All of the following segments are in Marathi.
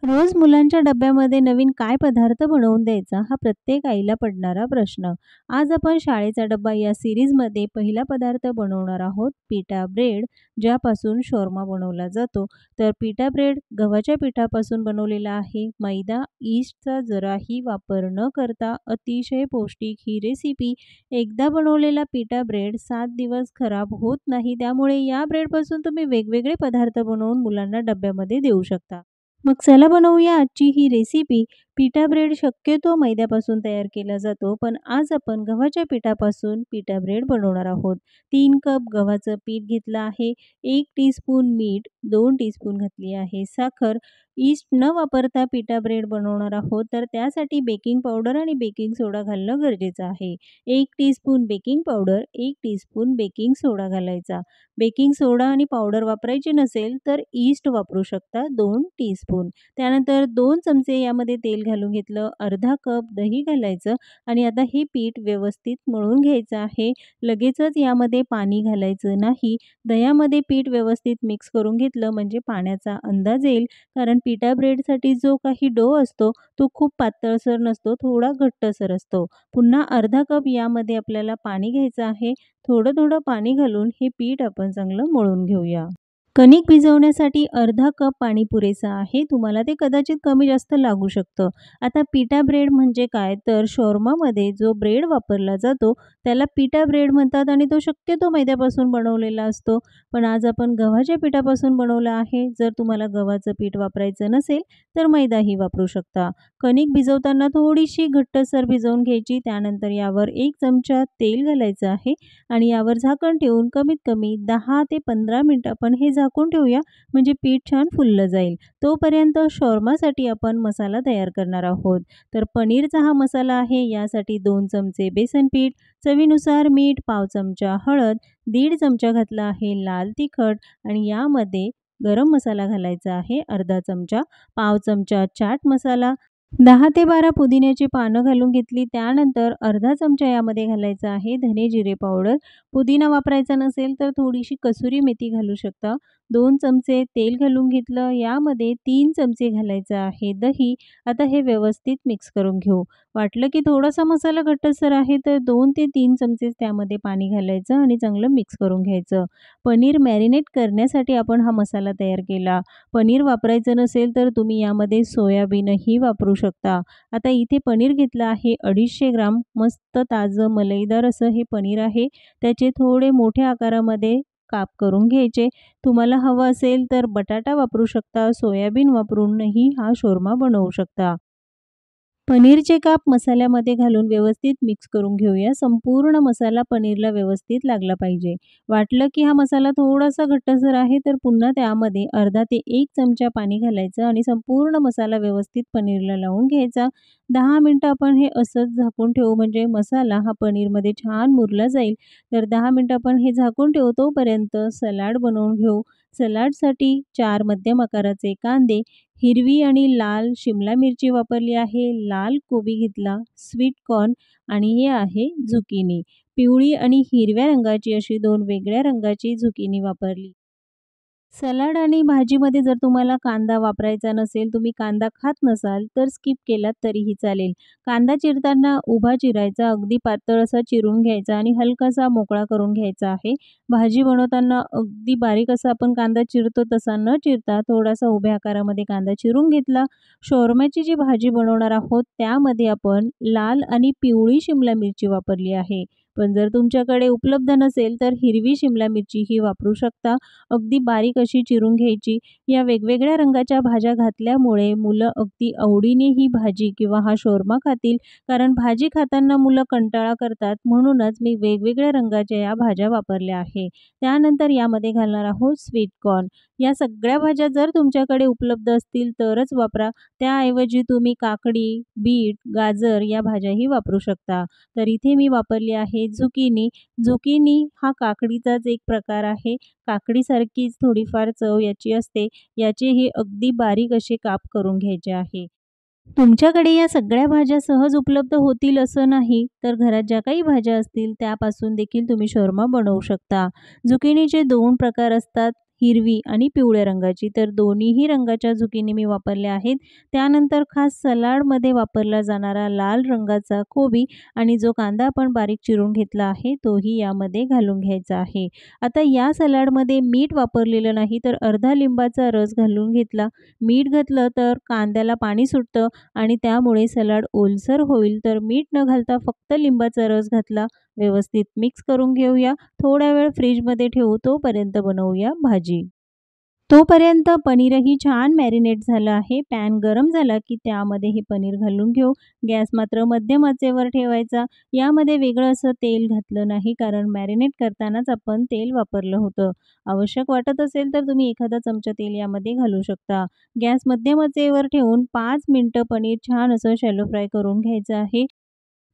रोज मुलांच्या डब्यामध्ये नवीन काय पदार्थ बनवून द्यायचा हा प्रत्येक आईला पडणारा प्रश्न. आज आपण शाळेचा डब्बा या सिरीजमध्ये पहिला पदार्थ बनवणार आहोत पिठा ब्रेड, ज्यापासून शॉर्मा बनवला जातो. तर पिठा ब्रेड गव्हाच्या पिठापासून बनवलेला आहे. मैदा, ईस्टचा जराही वापर न करता अतिशय पौष्टिक ही रेसिपी. एकदा बनवलेला पिठा ब्रेड 7 दिवस खराब होत नाही, त्यामुळे या ब्रेडपासून तुम्ही वेगवेगळे पदार्थ बनवून मुलांना डब्यामध्ये देऊ शकता. मग चला बनवूया आजची ही रेसिपी. पिठा ब्रेड शक्यतो मैद्यापासून तयार केला जातो, पण आज आपण गव्हाच्या पिठापासून पिठा ब्रेड बनवणार आहोत. 3 कप गव्हाचं पीठ घेतलं आहे. 1 टीस्पून मीठ, 2 टीस्पून घातली आहे साखर. ईस्ट न वापरता पिठा ब्रेड बनवणार आहोत, तर त्यासाठी बेकिंग पावडर आणि बेकिंग सोडा घालणं गरजेचं आहे. 1 teaspoon baking powder, 1 teaspoon baking soda घालायचा. बेकिंग सोडा आणि पावडर वापरायची नसेल तर ईस्ट वापरू शकता 2 टीस्पून. त्यानंतर 2 चमचे यामध्ये तेल घालून घेतलं, अर्धा कप दही घालायचं आणि आता हे पीठ व्यवस्थित मळून घ्यायचं आहे. लगेचच यामध्ये पाणी घालायचं नाही. दह्यामध्ये पीठ व्यवस्थित मिक्स करून घेतलं म्हणजे पाण्याचा अंदाज येईल, कारण पिठा ब्रेडसाठी जो काही डो असतो तो खूप पातळसर नसतो, थोडा घट्टसर असतो. पुन्हा अर्धा कप यामध्ये आपल्याला पाणी घ्यायचं आहे. थोडं-थोडं पाणी घालून हे पीठ आपण चांगलं मळून घेऊया. कणिक भिजवण्यासाठी अर्धा कप पाणी पुरेसं आहे. तुम्हाला ते कदाचित कमी जास्त लागू शकतं. आता पिठा ब्रेड म्हणजे काय, तर शॉर्मामध्ये जो ब्रेड वापरला जातो त्याला पिठा ब्रेड म्हणतात आणि तो शक्यतो मैद्यापासून बनवलेला असतो. पण आज आपण गव्हाच्या पिठापासून बनवला आहे. जर तुम्हाला गव्हाचं पीठ वापरायचं नसेल तर मैदाही वापरू शकता. कणिक भिजवताना थोडीशी घट्टसर भिजवून घ्यायची. त्यानंतर यावर 1 चमचा तेल घालायचं आहे आणि यावर झाकण ठेवून कमीत कमी 10 ते 15 मिनिटं आपण हे झाकून ठेवूया, म्हणजे पीठ छान फुललं जाईल. तोपर्यंत शॉर्मासाठी आपण मसाला तयार करणार आहोत. तर पनीरचा हा मसाला आहे. यासाठी 2 चमचे बेसन पीठ, चवीनुसार मीठ, पाव चमचा हळद, 1.5 चमचा घातला आहे लाल तिखट आणि यामध्ये गरम मसाला घालायचा आहे अर्धा चमचा, पाव चमचा चाट मसाला, 10 ते 12 पुदिन्याची पानं घालून घेतली. त्यानंतर अर्धा चमचा यामध्ये घालायचा आहे धने जिरे पावडर. पुदिना वापरायचा नसेल तर थोडीशी कसुरी मेथी घालू शकता. 2 चमचे तेल घालून घेतलं. यामध्ये 3 चमचे घालायचं आहे दही. आता हे व्यवस्थित मिक्स करून घेऊ. वाटलं की थोडासा मसाला घट्टसर आहे तर 2 ते 3 चमचेच त्यामध्ये पाणी घालायचं आणि चांगलं मिक्स करून घ्यायचं. पनीर मॅरिनेट करण्यासाठी आपण हा मसाला तयार केला. पनीर वापरायचं नसेल तर तुम्ही यामध्ये सोयाबीनही वापरू शकता. आता इथे पनीर घेतलं आहे 250 ग्राम. मस्त ताजं मलईदार असं हे पनीर आहे. त्याचे थोडे मोठ्या आकारामध्ये काप करून घ्यायचे. तुम्हाला हवं असेल तर बटाटा वापरू शकता, सोयाबीन वापरूनही हा शोरमा बनवू शकता. पनीरचे काप मसाल्यामध्ये घालून व्यवस्थित मिक्स करून घेऊया. संपूर्ण मसाला पनीरला व्यवस्थित लागला पाहिजे. वाटलं की हा मसाला थोडासा घट्टसर आहे तर पुन्हा त्यामध्ये अर्धा ते 1 चमचा पाणी घालायचं आणि संपूर्ण मसाला व्यवस्थित पनीरला लावून घ्यायचा. 10 मिनिटं आपण हे असंच झाकून ठेवू, म्हणजे मसाला हा पनीरमध्ये छान मुरला जाईल. तर 10 मिनिटं आपण हे झाकून ठेवू. तोपर्यंत सलाड बनवून घेऊ. सलाडसाठी 4 मध्यम आकाराचे कांदे, हिरवी आणि लाल शिमला मिरची वापरली आहे, लाल कोबी घेतला, स्वीट कॉर्न आणि हे आहे झुकिनी. पिवळी आणि हिरव्या रंगाची अशी 2 वेगळ्या रंगाची झुकिनी वापरली. सलाड आणि भाजीमध्ये जर तुम्हाला कांदा वापरायचा नसेल, तुम्ही कांदा खात नसाल, तर स्किप केलात तरीही चालेल. कांदा चिरताना उभा चिरायचा, अगदी पातळ असा चिरून घ्यायचा आणि हलकासा मोकळा करून घ्यायचा आहे. भाजी बनवताना अगदी बारीक असा आपण कांदा चिरतो तसा न चिरता थोडासा उभ्या आकारामध्ये कांदा चिरून घेतला. शौरम्याची जी भाजी बनवणार आहोत त्यामध्ये आपण लाल आणि पिवळी शिमला मिरची वापरली आहे. पण जर तुमच्याकडे उपलब्ध नसेल तर हिरवी शिमला मिरचीही वापरू शकता. अगदी बारीक अशी चिरून घ्यायची. या वेगवेगळ्या रंगाच्या भाज्या घातल्यामुळे मुलं अगदी आवडीने ही भाजी किंवा हा शोरमा खातील, कारण भाजी खाताना मुलं कंटाळा करतात. म्हणूनच मी वेगवेगळ्या रंगाच्या या भाज्या वापरल्या आहे. त्यानंतर यामध्ये घालणार आहोत स्वीट कॉर्न. या सगळ्या भाज्या जर तुमच्याकडे उपलब्ध असतील तरच वापरा. त्याऐवजी तुम्ही काकडी, बीट, गाजर या भाज्याही वापरू शकता. तर इथे मी वापरली आहे झुकिनी. झुकिनी हा काकडीचाच एक प्रकार आहे. काकडीसारखीच थोडीफार चव याची असते. याचेही अगदी बारीक असे काप करून घ्यायचे आहे. तुमच्याकडे या सगळ्या भाज्या सहज उपलब्ध होतील असं नाही, तर घरात ज्या काही भाज्या असतील त्यापासून देखील तुम्ही शोरमा बनवू शकता. झुकिनीचे 2 प्रकार असतात, हिरवी आणि पिवळ्या रंगाची, तर दोन्हीही रंगाच्या झुकिनी मी वापरल्या आहेत. त्यानंतर खास सलाडमध्ये वापरला जाणारा लाल रंगाचा कोबी आणि जो कांदा आपण बारीक चिरून घेतला आहे तोही यामध्ये घालून घ्यायचा आहे. आता या सलाडमध्ये मीठ वापरलेलं नाही, तर अर्धा लिंबाचा रस घालून घेतला. मीठ घातलं तर कांद्याला पाणी सुटतं आणि त्यामुळे सलाड ओलसर होईल, तर मीठ न घालता फक्त लिंबाचा रस घातला. व्यवस्थित मिक्स करून घेऊया. थोडा वेळ फ्रीजमध्ये ठेवू, तोपर्यंत बनवूया भाजी. तोपर्यंत पनीरही छान मॅरिनेट झालं आहे. पॅन गरम झाला की त्यामध्ये हे पनीर घालून घेऊ. गॅस मात्र मध्यम आचेवर ठेवायचा. यामध्ये वेगळं असं तेल घातलं नाही, कारण मॅरिनेट करतानाच आपण तेल वापरलं होतं. आवश्यक वाटत असेल तर तुम्ही एखादा चमचा तेल यामध्ये घालू शकता. गॅस मध्यम आचेवर ठेवून 5 मिनिटं पनीर छान असं शॅलो फ्राय करून घ्यायचं आहे.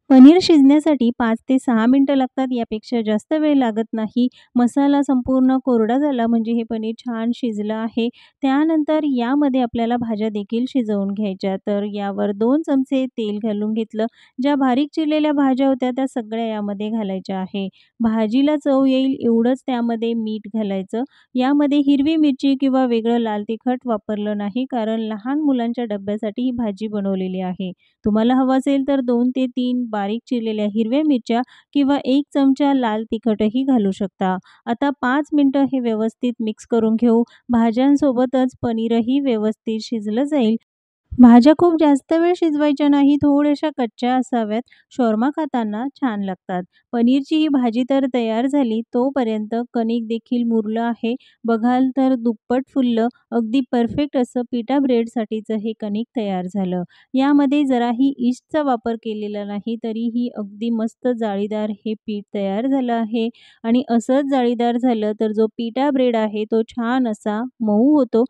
पनीर शिजण्यासाठी 5 ते 6 मिनिटं लागतात. यापेक्षा जास्त वेळ लागत नाही. मसाला संपूर्ण कोरडा झाला म्हणजे हे पनीर छान शिजलं आहे. त्यानंतर यामध्ये आपल्याला भाज्या देखील शिजवून घ्यायच्या. तर यावर 2 चमचे तेल घालून घेतलं. ज्या बारीक चिरलेल्या भाज्या होत्या त्या सगळ्या यामध्ये घालायच्या आहे. भाजीला चव येईल एवढंच त्यामध्ये मीठ घालायचं. यामध्ये हिरवी मिरची किंवा वेगळं लाल तिखट वापरलं नाही, कारण लहान मुलांच्या डब्यासाठी ही भाजी बनवलेली आहे. तुम्हाला हवं असेल तर 2 ते 3 बारीक चिरलेल्या हिरव्या मिरच्या किंवा 1 चमचा लाल तिखटही घालू शकता. आता 5 मिनिटं हे व्यवस्थित मिक्स करून घेऊ. भाज्यांसोबतच पनीरही व्यवस्थित शिजलं जाईल. भाज्या खूप जास्त वेळ शिजवायच्या नाही, थोड्याशा कच्च्या असाव्यात. शॉर्मा खाताना छान लागतात. पनीरची ही भाजी तर तयार झाली. तोपर्यंत कणिक देखील मुरलं आहे. बघाल तर दुप्पट फुललं. अगदी परफेक्ट असं पिटा ब्रेडसाठीचं हे कणिक तयार झालं. यामध्ये जराही यीस्टचा वापर केलेला नाही, तरीही अगदी मस्त जाळीदार हे पीठ तयार झालं आहे. आणि असंच जाळीदार झालं तर जो पिटा ब्रेड आहे तो छान असा मऊ होतो.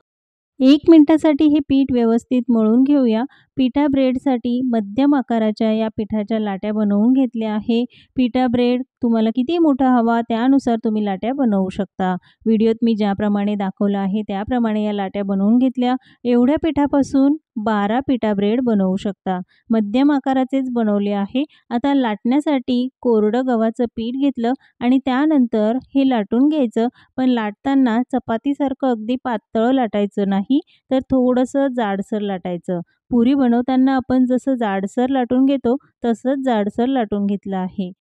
1 मिनिटासाठी हे पीठ व्यवस्थित मळून घेऊया. पिठा ब्रेडसाठी मध्यम आकाराच्या या पिठाच्या लाट्या बनवून घेतल्या आहे. पिठा ब्रेड तुम्हाला किती मोठा हवा त्यानुसार तुम्ही लाट्या बनवू शकता. व्हिडिओत मी ज्याप्रमाणे दाखवलं आहे त्याप्रमाणे या लाट्या बनवून घेतल्या. एवढ्या पिठापासून 12 पिठा ब्रेड बनवू शकता. मध्यम आकाराचेच बनवले आहे. आता लाटण्यासाठी कोरडं गव्हाचं पीठ घेतलं आणि त्यानंतर हे लाटून घ्यायचं. पण लाटताना चपातीसारखं अगदी पातळ लाटायचं नाही, तर थोडंसं जाडसर लाटायचं. पुरी बनवताना आपण जसं जाडसर लाटून घेतो तसंच जाडसर लाटून घेतलं आहे.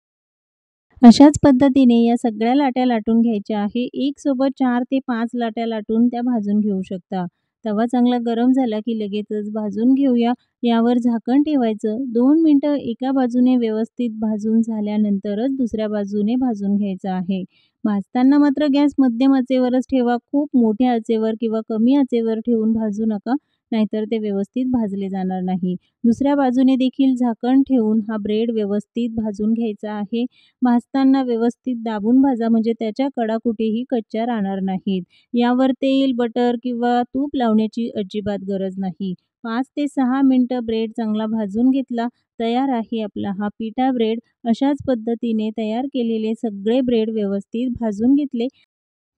अशाच पद्धतीने या सगळ्या लाट्या लाटून घ्यायच्या आहे. एक सोबत 4 ते 5 लाट्या लाटून त्या भाजून घेऊ शकता. तवा चांगला गरम झाला की लगेचच भाजून घेऊया. यावर झाकण ठेवायचं. 2 मिनिटं एका बाजूने व्यवस्थित भाजून झाल्यानंतरच दुसऱ्या बाजूने भाजून घ्यायचं आहे. भाजताना मात्र गॅस मध्यम आचेवरच ठेवा. खूप मोठ्या आचेवर किंवा कमी आचेवर ठेवून भाजू नका, नाहीतर ते व्यवस्थित भाजले जाणार नाही. दुसऱ्या बाजूने देखील झाकण ठेवून हा ब्रेड व्यवस्थित भाजून घ्यायचा आहे. भाजताना व्यवस्थित दाबून भाजा, म्हणजे त्याच्या कडा कुठेही कच्च्या राहणार नाहीत. यावर तेल, बटर किंवा तूप लावण्याची अजिबात गरज नाही. 5 ते 6 मिनिटं ब्रेड चांगला भाजून घेतला. तयार आहे आपला हा पिठा ब्रेड. अशाच पद्धतीने तयार केलेले सगळे ब्रेड व्यवस्थित भाजून घेतले.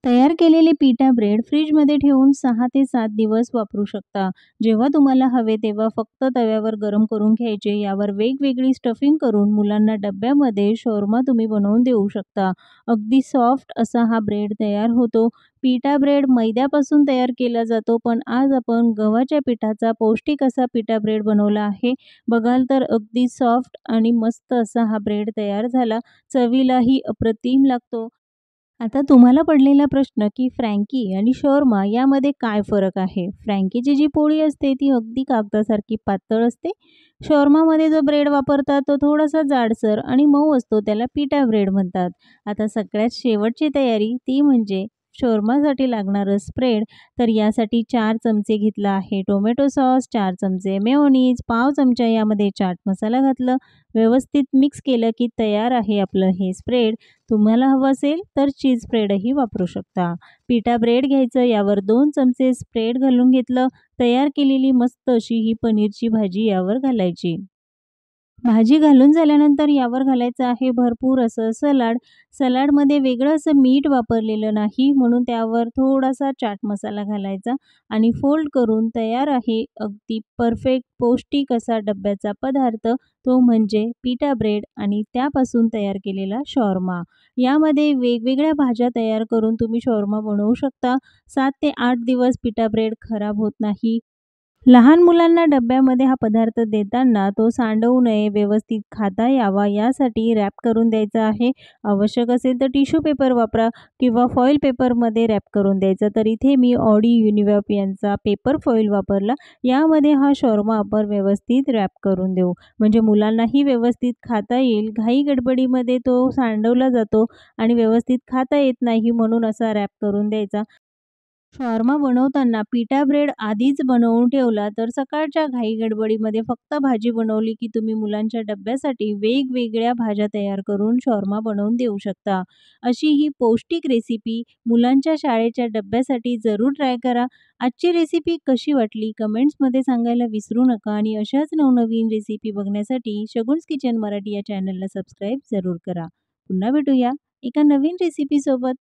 तयार केलेले पिठा ब्रेड फ्रीजमध्ये ठेवून 6 ते 7 दिवस वापरू शकता. जेव्हा तुम्हाला हवे तेव्हा फक्त तव्यावर गरम करून घ्यायचे. यावर वेगवेगळी स्टफिंग करून मुलांना डब्यामध्ये शॉर्मा तुम्ही बनवून देऊ शकता. अगदी सॉफ्ट असा हा ब्रेड तयार होतो. पिठा ब्रेड मैद्यापासून तयार केला जातो, पण आज आपण गव्हाच्या पिठाचा पौष्टिक असा पिठा ब्रेड बनवला आहे. बघाल तर अगदी सॉफ्ट आणि मस्त असा हा ब्रेड तयार झाला. चवीलाही अप्रतिम लागतो. आता तुम्हाला पडलेला प्रश्न की फ्रँकी आणि शॉर्मा यामध्ये काय फरक आहे? फ्रँकीची जी पोळी असते ती अगदी कागदासारखी पातळ असते. शॉर्मामध्ये जो ब्रेड वापरतात तो थोडासा जाडसर आणि मऊ असतो. त्याला पिठा ब्रेड म्हणतात. आता सगळ्यात शेवटची तयारी ती म्हणजे शॉर्मासाठी लागणारं स्प्रेड. तर यासाठी 4 चमचे घेतला आहे टोमॅटो सॉस, 4 चमचे मेयोनीज, पाव चमचा यामध्ये चाट मसाला घातलं. व्यवस्थित मिक्स केलं की तयार आहे आपलं हे स्प्रेड. तुम्हाला हवं असेल तर चीज स्प्रेडही वापरू शकता. पिठा ब्रेड घ्यायचं, यावर 2 चमचे स्प्रेड घालून घेतलं. तयार केलेली मस्त अशी ही पनीरची भाजी यावर घालायची. भाजी घालून झाल्यानंतर यावर घालायचं आहे भरपूर असं सलाड. सलाडमध्ये वेगळं असं मीठ वापरलेलं नाही, म्हणून त्यावर थोडासा चाट मसाला घालायचा आणि फोल्ड करून तयार आहे अगदी परफेक्ट पौष्टिक असा डब्याचा पदार्थ, तो म्हणजे पिटा ब्रेड आणि त्यापासून तयार केलेला शॉर्मा. यामध्ये वेगवेगळ्या भाज्या तयार करून तुम्ही शॉर्मा बनवू शकता. 7 ते 8 दिवस पिटा ब्रेड खराब होत नाही. लहान मुलांना डब्यामध्ये हा पदार्थ देताना तो सांडवू नये, व्यवस्थित खाता यावा यासाठी रॅप करून द्यायचा आहे. आवश्यक असेल तर टिश्यू पेपर वापरा किंवा फॉइल पेपरमध्ये रॅप करून द्यायचं. तर इथे मी ऑडी युनिव्हर्प यांचा पेपर फॉइल वापरला. यामध्ये हा शॉर्मा आपण व्यवस्थित रॅप करून देऊ. म्हणजे मुलांनाही व्यवस्थित खाता येईल. घाई गडबडीमध्ये तो सांडवला जातो आणि व्यवस्थित खाता येत नाही, म्हणून असा रॅप करून द्यायचा. शॉर्मा बनवताना पिटा ब्रेड आधीच बनवून ठेवला तर सकाळच्या घाई-गडबडीमध्ये फक्त भाजी बनवली की तुम्ही मुलांच्या डब्यासाठी वेगवेगळ्या भाज्या तयार करून शॉर्मा बनवून देऊ शकता. अशी ही पौष्टिक रेसिपी मुलांच्या शाळेच्या डब्यासाठी जरूर ट्राय करा. आजची रेसिपी कशी वाटली कमेंट्समध्ये सांगायला विसरू नका आणि अशाच नवनवीन रेसिपी बघण्यासाठी शगुन्स किचन मराठी या चॅनलला सबस्क्राईब जरूर करा. पुन्हा भेटूया एका नवीन रेसिपीसोबत.